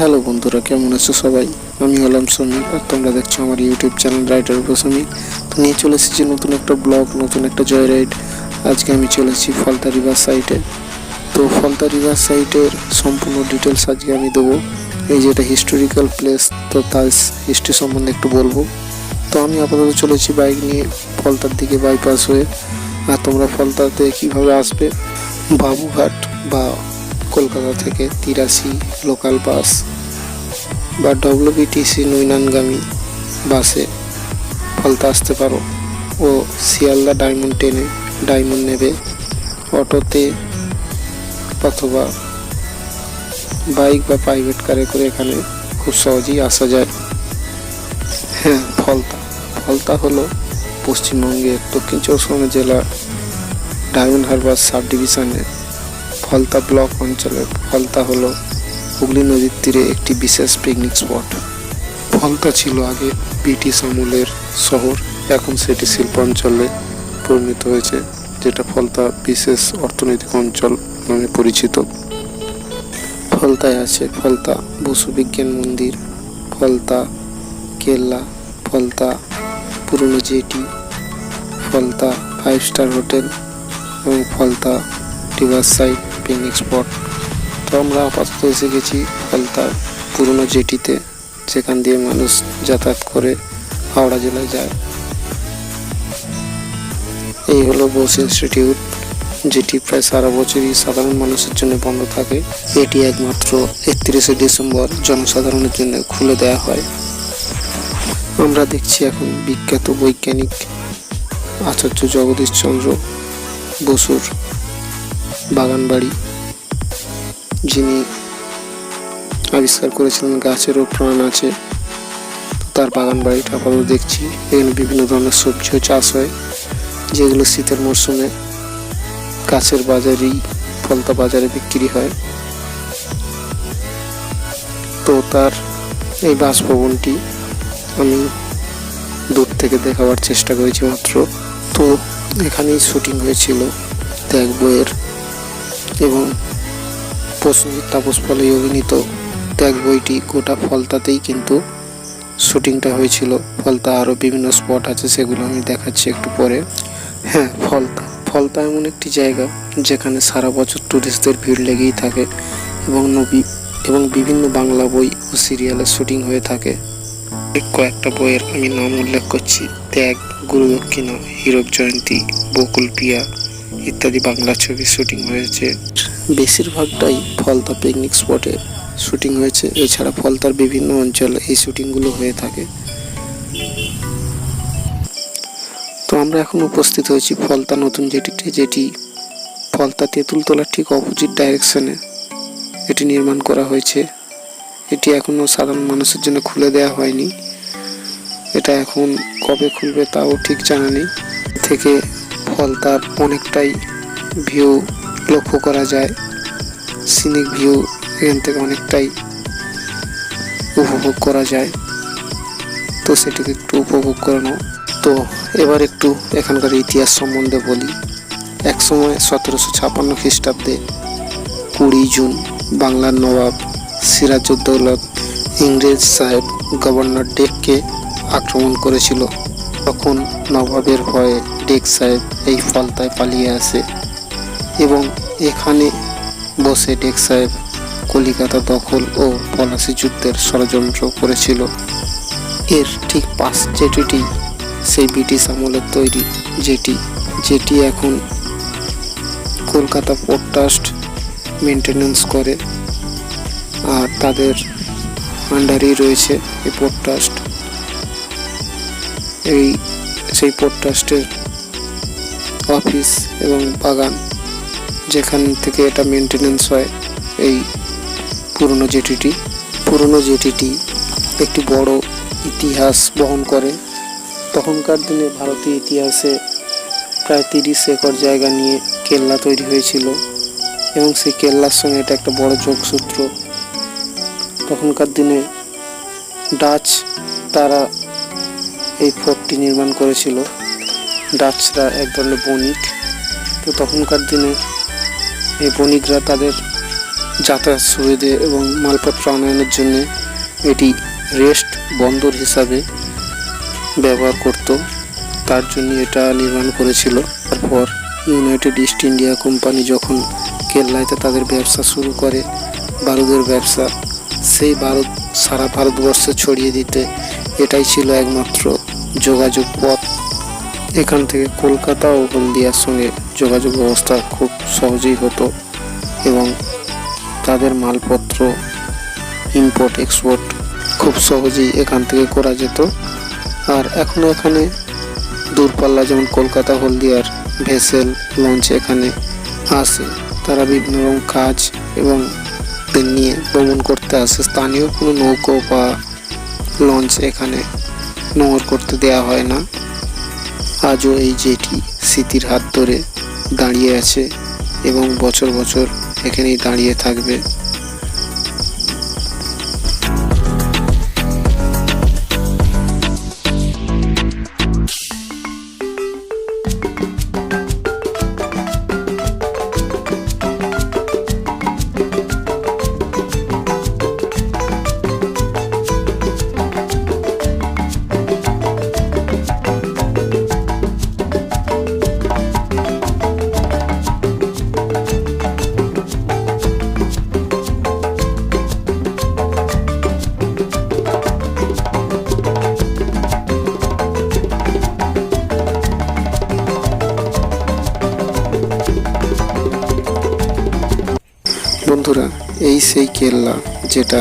Hello বন্ধুরা, কেমন আছো সবাই? আমি হলাম সমীর আর তোমরা দেখছো আমার ইউটিউব চ্যানেল রাইডার উপর সমীর। তো নিয়ে চলে এসেছি নতুন একটা ব্লগ, নতুন একটা জয় রাইড। আজকে আমি চলে এসেছি ফলতা রিভার সাইটে। তো ফলতা রিভার সাইটের সম্পূর্ণ ডিটেলস আজকে আমি দেবো। এই যে এটা হিস্টোরিক্যাল প্লেস, তো তার হিস্ট্রি সম্বন্ধে একটু বলবো। তো আমি আপাতত চলেছি বাইক নিয়ে ফলতার দিকে বাইপাস হয়ে। আর তোমরা ফলতাতে কীভাবে আসবে, বাবুঘাট বা কলকাতা থেকে 83 লোকাল বাস বা WBTC নৈনানগামী বাসে ফলতা আসতে পারো, ও শিয়ালদা ডায়মন্ড ট্রেনে ডায়মন্ড নেবে, অটোতে অথবা বাইক বা প্রাইভেট কারে করে এখানে খুব সহজেই আসা যায়। হ্যাঁ, ফলতা হলো পশ্চিমবঙ্গের দক্ষিণ চব্বিশ পরগনা জেলার ডায়মন্ড হারবার সাব ডিভিশনের ফলতা ব্লক অঞ্চলের ফলতা হলো হুগলি নদীর তীরে একটি বিশেষ পিকনিক স্পট। ফলতা ছিল আগে ব্রিটিশ আমলের শহর, এখন সেটি শিল্পাঞ্চলে পরিণত হয়েছে, যেটা ফলতা বিশেষ অর্থনৈতিক অঞ্চল নামে পরিচিত। ফলতায় আছে ফলতা বসু বিজ্ঞান মন্দির, ফলতা কেল্লা, ফলতা পুরনো জেটি, ফলতা 5 স্টার হোটেল এবং Falta river side picnic spot. তো আমরা আপাতত এসে গেছি ফলতার পুরনো জেটিতে, যেখান দিয়ে মানুষ যাতায়াত করে হাওড়া জেলায় যায়। এই হলো বোস ইনস্টিটিউট, যেটি প্রায় সারা বছরই সাধারণ মানুষের জন্য বন্ধ থাকে। এটি একমাত্র 31শে ডিসেম্বর জনসাধারণের জন্য খুলে দেওয়া হয়। আমরা দেখছি এখন বিখ্যাত বৈজ্ঞানিক আচার্য জগদীশ চন্দ্র বসুর বাগান বাড়ি, যিনি আবিষ্কার করেছিলেন গাছেরও প্রাণ আছে। তার বাগান বাড়িটা আপাতত দেখছি। এখানে বিভিন্ন ধরনের সবজিও চাষ হয়, যেগুলো শীতের মরশুমে গাছের বাজারেই ফলতা বাজারে বিক্রি হয়। তো তার এই বাসভবনটি আমি দূর থেকে দেখাবার চেষ্টা করেছি মাত্র। তো এখানেই শুটিং হয়েছিল ত্যাগ বইয়ের এবং প্রসেনজিৎ তাপস পালে অভিনীত ত্যাগ বইটি গোটা ফলতাতেই কিন্তু শুটিংটা হয়েছিল। ফলতা আরও বিভিন্ন স্পট আছে, সেগুলো আমি দেখাচ্ছি একটু পরে। হ্যাঁ, ফলতা এমন একটি জায়গা যেখানে সারা বছর টুরিস্টদের ভিড় লেগেই থাকে এবং বিভিন্ন বাংলা বই ও সিরিয়ালের শুটিং হয়ে থাকে। কয়েকটা বইয়ের আমি নাম উল্লেখ করছি: ত্যাগ, গুরুদক্ষিণা, হীরক জয়ন্তী, বকুল পিয়া ইত্যাদি বাংলা ছবির শুটিং হয়েছে। বেশিরভাগটাই ফলতা পিকনিক স্পটে শুটিং হয়েছে। এছাড়া ফলতার বিভিন্ন অঞ্চলে এই শুটিংগুলো হয়ে থাকে। তো আমরা এখন উপস্থিত হয়েছি ফলতা নতুন জেটিতে, যেটি ফলতা তেঁতুলতলার ঠিক অপোজিট ডাইরেকশনে এটি নির্মাণ করা হয়েছে। এটি এখনও সাধারণ মানুষের জন্য খুলে দেওয়া হয়নি। এটা এখন কবে খুলবে তাও ঠিক জানা নেই। থেকে ফলতার অনেকটাই ভিউ লক্ষ্য করা যায়, সিনিক ভিউ এখান থেকে অনেকটাই উপভোগ করা যায়। তো সেটিকে একটু উপভোগ করে নাও। তো এবার একটু এখানকার ইতিহাস সম্বন্ধে বলি। একসময় 1756 খ্রিস্টাব্দে 20 জুন বাংলার নবাব সিরাজউদ্দৌলা ইংরেজ সাহেব গভর্নর ডেককে আক্রমণ করেছিল। তখন নবাবের ভয়ে ডেক সাহেব এই ফলতায় পালিয়ে আসে এবং এখানে বসে ডেক সাহেব কলিকাতা দখল ও পলাশী যুদ্ধের ষড়যন্ত্র করেছিল। এর ঠিক পাশ জেটিটি সেই ব্রিটিশ আমলের তৈরি যেটি এখন কলকাতা পোর্ট ট্রাস্ট মেনটেন্যান্স করে, আর তাদের আন্ডারেই রয়েছে এই পোর্ট ট্রাস্ট। সেই পোর্ট ট্রাস্টের অফিস এবং বাগান, যেখান থেকে এটা মেনটেন্যান্স হয় এই পুরনো জেটিটি একটি বড় ইতিহাস বহন করে। তখনকার দিনে ভারতীয় ইতিহাসে প্রায় 30 একর জায়গা নিয়ে কেল্লা তৈরি হয়েছিল এবং সেই কেল্লার সঙ্গে এটা একটা বড় যোগসূত্র। তখনকার দিনে ডাচ তারা এই ফোর্টটি নির্মাণ করেছিল। ডাচরা এক ধরনের বণিক। তো তখনকার দিনে এই বণিকরা তাদের যাতায়াত সুবিধে এবং মালপত্র আনয়নের জন্য এটি রেস্ট বন্দর হিসাবে ব্যবহার করত, তার জন্য এটা নির্মাণ করেছিল। তারপর ইউনাইটেড ইস্ট ইন্ডিয়া কোম্পানি যখন কেল্লাতে তাদের ব্যবসা শুরু করে, বারুদের ব্যবসা, সেই বারুদ সারা ভারতবর্ষে ছড়িয়ে দিতে এটাই ছিল একমাত্র যোগাযোগ পথ। এখান থেকে কলকাতা ও হলদিয়ার সঙ্গে যোগাযোগ ব্যবস্থা খুব সহজেই হতো এবং তাদের মালপত্র ইম্পোর্ট এক্সপোর্ট খুব সহজেই এখান থেকে করা যেত। আর এখনও এখানে দূরপাল্লা যেমন কলকাতা হলদিয়ার ভেসেল লঞ্চ এখানে আসে, তারা বিভিন্ন রকম কাজ এবং নিয়ে ভ্রমণ করতে আসে। স্থানীয় কোনো নৌকো বা লঞ্চ এখানে নোঙর করতে দেওয়া হয় না। আজও এই জেটি স্মৃতির হাত ধরে দাঁড়িয়ে আছে এবং বছর বছর এখানেই দাঁড়িয়ে থাকবে। বন্ধুরা, এই সেই কেল্লা যেটা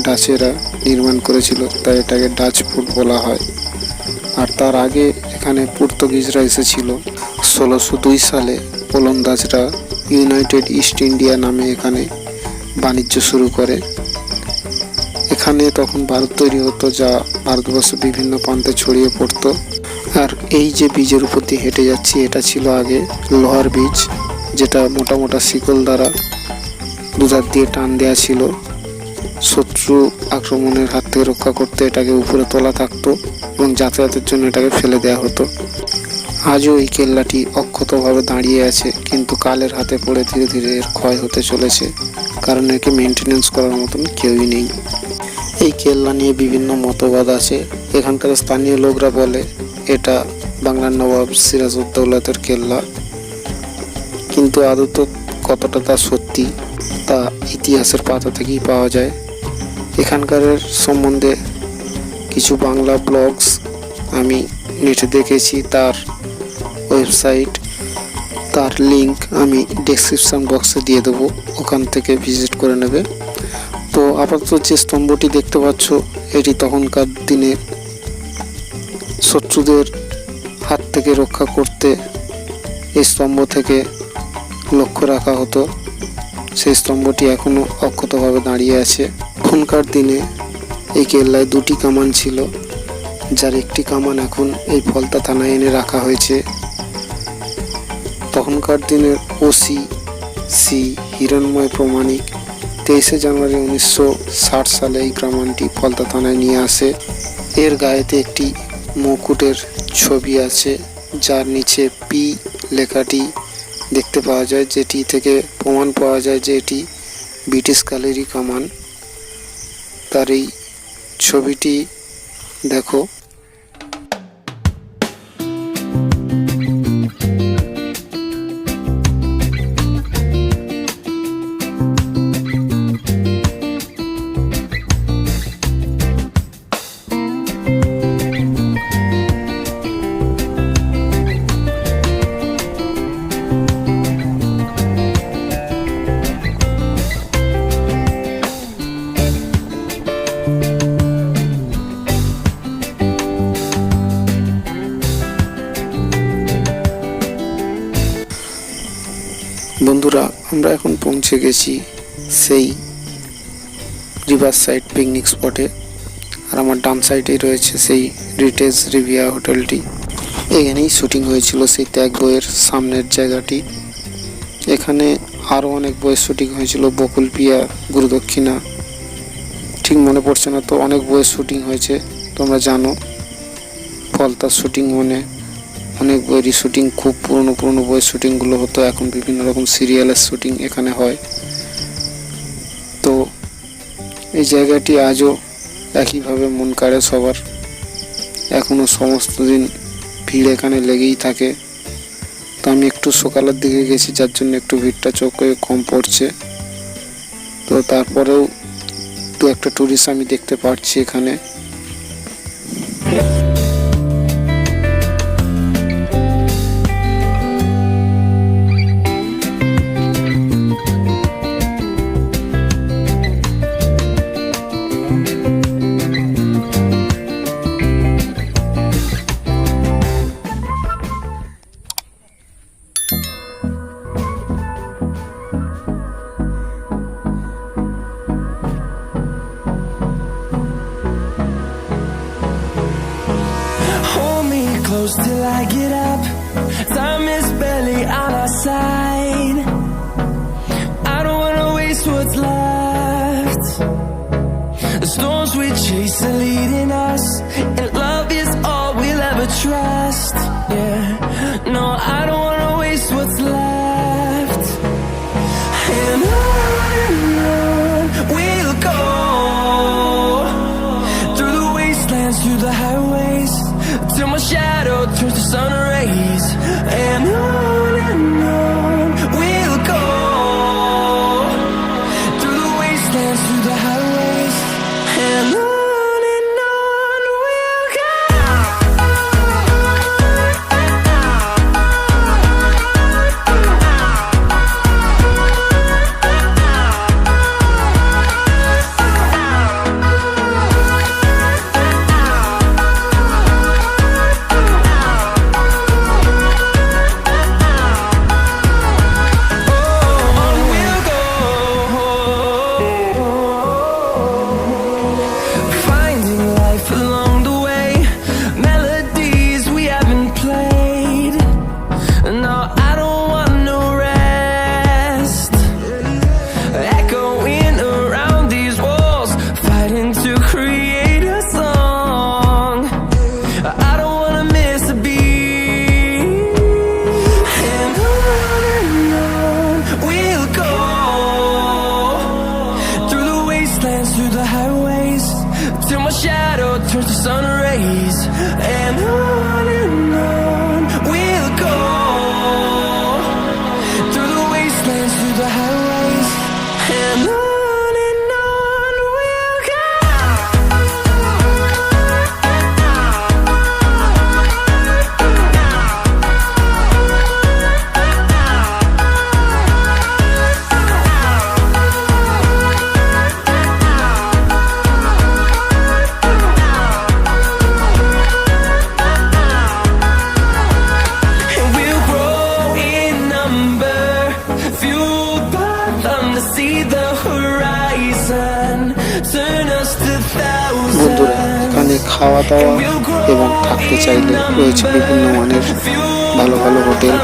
ডাচেরা নির্মাণ করেছিল, তাই এটাকে ডাচ ফোর্ট বলা হয়। আর তার আগে এখানে পর্তুগিজরা এসেছিল। 1602 সালে ওলন্দাজরা ইউনাইটেড ইস্ট ইন্ডিয়া নামে এখানে বাণিজ্য শুরু করে। এখানে তখন ভারত তৈরি হতো, যা ভারতবর্ষের বিভিন্ন প্রান্তে ছড়িয়ে পড়তো। আর এই যে বীজের উপর দিয়ে হেঁটে যাচ্ছি, এটা ছিল আগে লোহার বীজ, যেটা মোটা মোটা শিকল দ্বারা দুধার দিয়ে টান দেওয়া ছিল। শত্রু আক্রমণের হাত থেকে রক্ষা করতে এটাকে উপরে তোলা থাকতো এবং যাতায়াতের জন্য এটাকে ফেলে দেওয়া হতো। আজও এই কেল্লাটি অক্ষতভাবে দাঁড়িয়ে আছে, কিন্তু কালের হাতে পড়ে ধীরে ধীরে এর ক্ষয় হতে চলেছে, কারণ একে মেনটেনেন্স করার মতন কেউই নেই। এই কেল্লা নিয়ে বিভিন্ন মতবাদ আছে। এখানকার স্থানীয় লোকরা বলে এটা বাংলার নবাব সিরাজউদ্দৌলাতের কেল্লা, কিন্তু আদৌ কতটা তা সত্যি তা ইতিহাসের পাতা থেকেই পাওয়া যায়। এখানকার সম্বন্ধে কিছু বাংলা ব্লগস আমি নেটে দেখেছি, তার ওয়েবসাইট, তার লিংক আমি ডেসক্রিপশন বক্সে দিয়ে দেবো, ওখান থেকে ভিজিট করে নেবে। তো আপাতত যে স্তম্ভটি দেখতে পাচ্ছ, এটি তখনকার দিনে শত্রুদের হাত থেকে রক্ষা করতে এই স্তম্ভ থেকে লক্ষ্য রাখা হতো। সেই স্তম্ভটি এখনও অক্ষতভাবে দাঁড়িয়ে আছে। এখনকার দিনে এই কেল্লায় 2টি কামান ছিল, যার একটি কামান এখন এই ফলতা থানায় এনে রাখা হয়েছে। তখনকার দিনের ওসি সি হিরণময় প্রমাণিক 23শে জানুয়ারি 1960 সালে এই কামানটি ফলতা থানায় নিয়ে আসে। এর গায়েতে একটি মুকুটের ছবি আছে, যার নিচে পি লেখাটি দেখতে পাওয়া যায়, যেটি থেকে প্রমাণ পাওয়া যায় যে এটি ব্রিটিশ কালেরই কামান। তার এই ছবিটি দেখো। বন্ধুরা, আমরা এখন পৌঁছে গেছি সেই রিভার সাইড পিকনিক স্পটে। আর আমার ডান সাইডেই রয়েছে সেই রিটেজ রিভিয়া হোটেলটি। এখানেই শুটিং হয়েছিল সেই ত্যাগ বইয়ের সামনের জায়গাটি। এখানে আরও অনেক বইয়ের শুটিং হয়েছিল, বকুল পিয়া, গুরুদক্ষিণা, ঠিক মনে পড়ছে না। তো অনেক বইয়ের শুটিং হয়েছে, তোমরা জানো। ফলতার শুটিং মানে অনেক বইয়েরই শুটিং, খুব পুরনো পুরনো বইয়ের শুটিংগুলো হতো। এখন বিভিন্ন রকম সিরিয়ালের শুটিং এখানে হয়। এই জায়গাটি আজও একইভাবে মন কাড়ে সবার। এখনো সমস্ত দিন ভিড় এখানে লেগেই থাকে। তো আমি একটু সকালের দিকে গেছি, যার জন্য একটু ভিড়টা চোখে কম পড়ছে। তো তারপরেও দু একটা টুরিস্ট আমি দেখতে পাচ্ছি এখানে। Close till I get up. Time is barely on our side. I don't wanna waste what's left. The storms we chase are leading us, and love is all we'll ever trust. Yeah, no, I don't wanna waste what's left. And on we'll go, through the wastelands, through the highways, till my shadow turns to sun rays. And on we'll go, through the wastelands, through the highways. And on we'll go. Through the highways, till my shadow turns to sun rays. And on we'll go, through the wastelands, through the highways. And on we'll go. বন্ধুরা, এখানে খাওয়া দাওয়া এবং থাকতে চাইলে রয়েছে বিভিন্ন মানের ভালো ভালো হোটেল,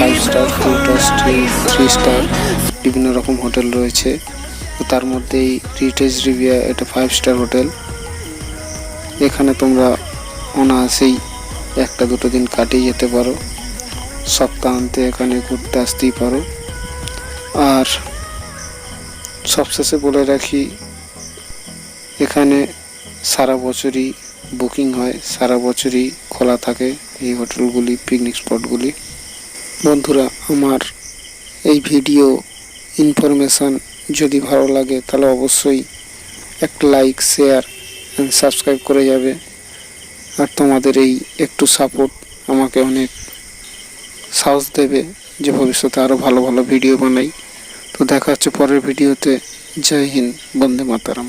5 স্টার, 2 স্টার, 3 স্টার, বিভিন্ন রকম হোটেল রয়েছে। তার মধ্যেই রিটেজ রিভিয়া, এটা 5 স্টার হোটেল। এখানে তোমরা অনায়াসেই 1-2 দিন কাটিয়ে যেতে পারো। সপ্তাহান্তে এখানে ঘুরতে আসতেই পারো। আর সবশেষে বলে রাখি, এখানে সারা বছরই বুকিং হয়, সারা বছরই খোলা থাকে এই হোটেলগুলি, পিকনিক স্পটগুলি। বন্ধুরা, আমার এই ভিডিও ইনফরমেশান যদি ভালো লাগে তাহলে অবশ্যই একটা লাইক, শেয়ার অ্যান্ড সাবস্ক্রাইব করে যাবে। আর তোমাদের এই একটু সাপোর্ট আমাকে অনেক সাহস দেবে যে ভবিষ্যতে আরও ভালো ভালো ভিডিও বানাই। তো দেখা হচ্ছে পরের ভিডিওতে। জয় হিন্দ, বন্দে মাতরম।